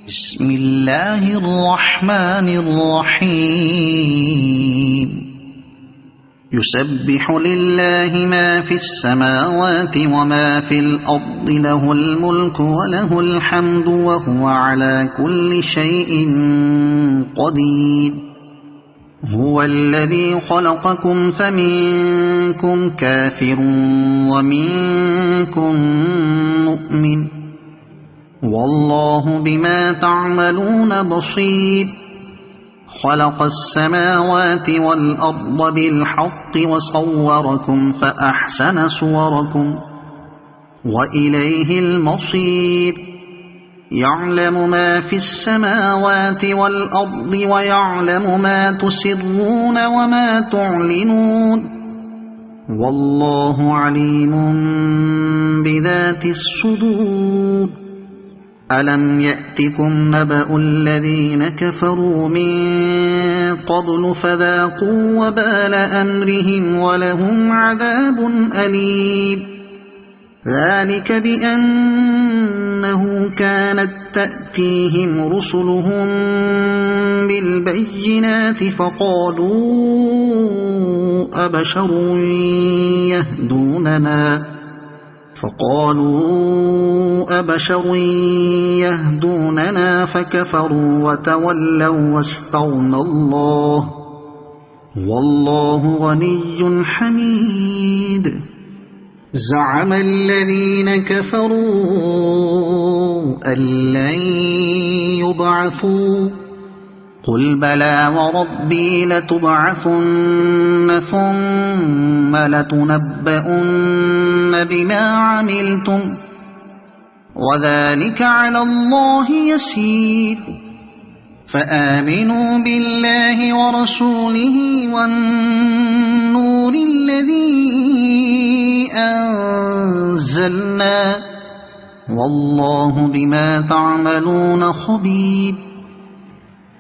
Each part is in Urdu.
بسم الله الرحمن الرحيم يسبح لله ما في السماوات وما في الأرض له الملك وله الحمد وهو على كل شيء قدير هو الذي خلقكم فمنكم كافر ومنكم مؤمن والله بما تعملون بصير خلق السماوات والأرض بالحق وصوركم فأحسن صوركم وإليه المصير يعلم ما في السماوات والأرض ويعلم ما تسرون وما تعلنون والله عليم بذات الصدور ألم يأتكم نبأ الذين كفروا من قبل فذاقوا وبال أمرهم ولهم عذاب أليم ذلك بأنه كانت تأتيهم رسلهم بالبينات فقالوا أبشر يهدوننا فكفروا وتولوا واستغنى الله والله غني حميد زعم الذين كفروا أن لن يبعثوا قل بلى وربي لتبعثن ثم لتنبؤن بما عملتم وذلك على الله يسير فآمنوا بالله ورسوله والنور الذي أنزلنا والله بما تعملون خبير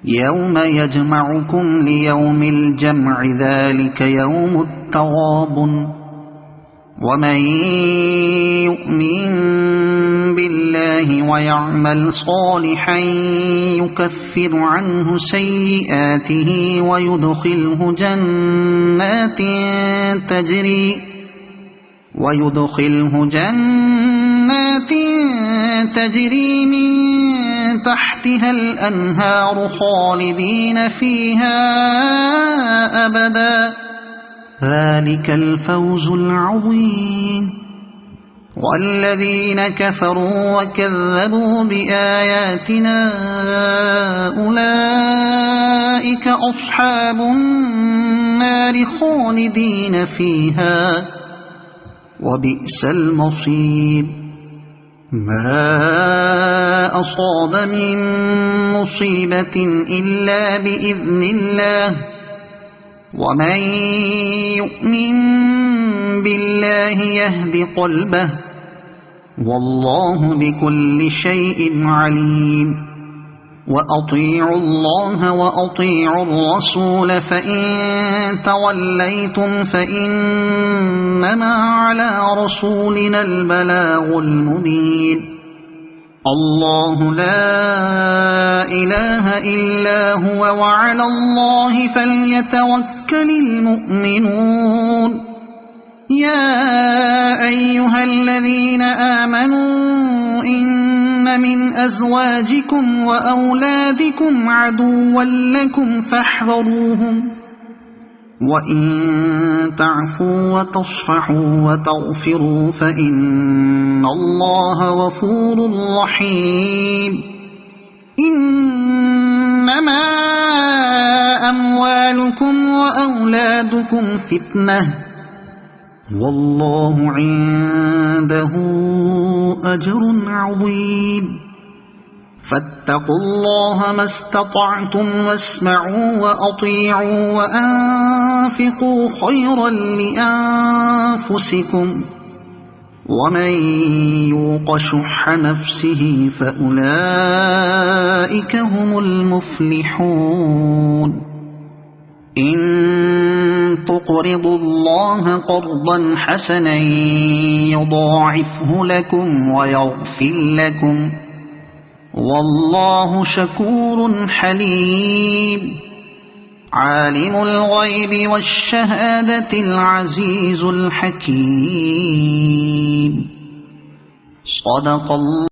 يوم يجمعكم ليوم الجمع ذلك يوم التغابن ومن يؤمن بالله ويعمل صالحا يكفر عنه سيئاته ويدخله جنات تجري من تحتها الأنهار خالدين فيها أبدا ذلك الفوز العظيم والذين كفروا وكذبوا بآياتنا أولئك أصحاب النار خالدين فيها وبئس المصير ما أصاب من مصيبة إلا بإذن الله ومن يؤمن بالله يهد قلبه والله بكل شيء عليم وأطيعوا الله وأطيعوا الرسول فإن توليتم فإنما على رسولنا البلاغ المبين الله لا إله إلا هو وعلى الله فليتوكل المؤمنون يا أيها الذين آمنوا إن من أزواجكم وأولادكم عدوا لكم فاحذروهم وإن تعفوا وتصفحوا وتغفروا فإن الله غفور رحيم إنما أموالكم وأولادكم فتنة والله عنده أجر عظيم فاتقوا الله ما استطعتم واسمعوا وأطيعوا وأنفقوا خيرا لأنفسكم ومن يوق شح نفسه فأولئك هم المفلحون إن تقرضوا الله قرضا حسنا يضاعفه لكم ويغفر لكم والله شكور حليم عالم الغيب والشهادة العزيز الحكيم صدق الله.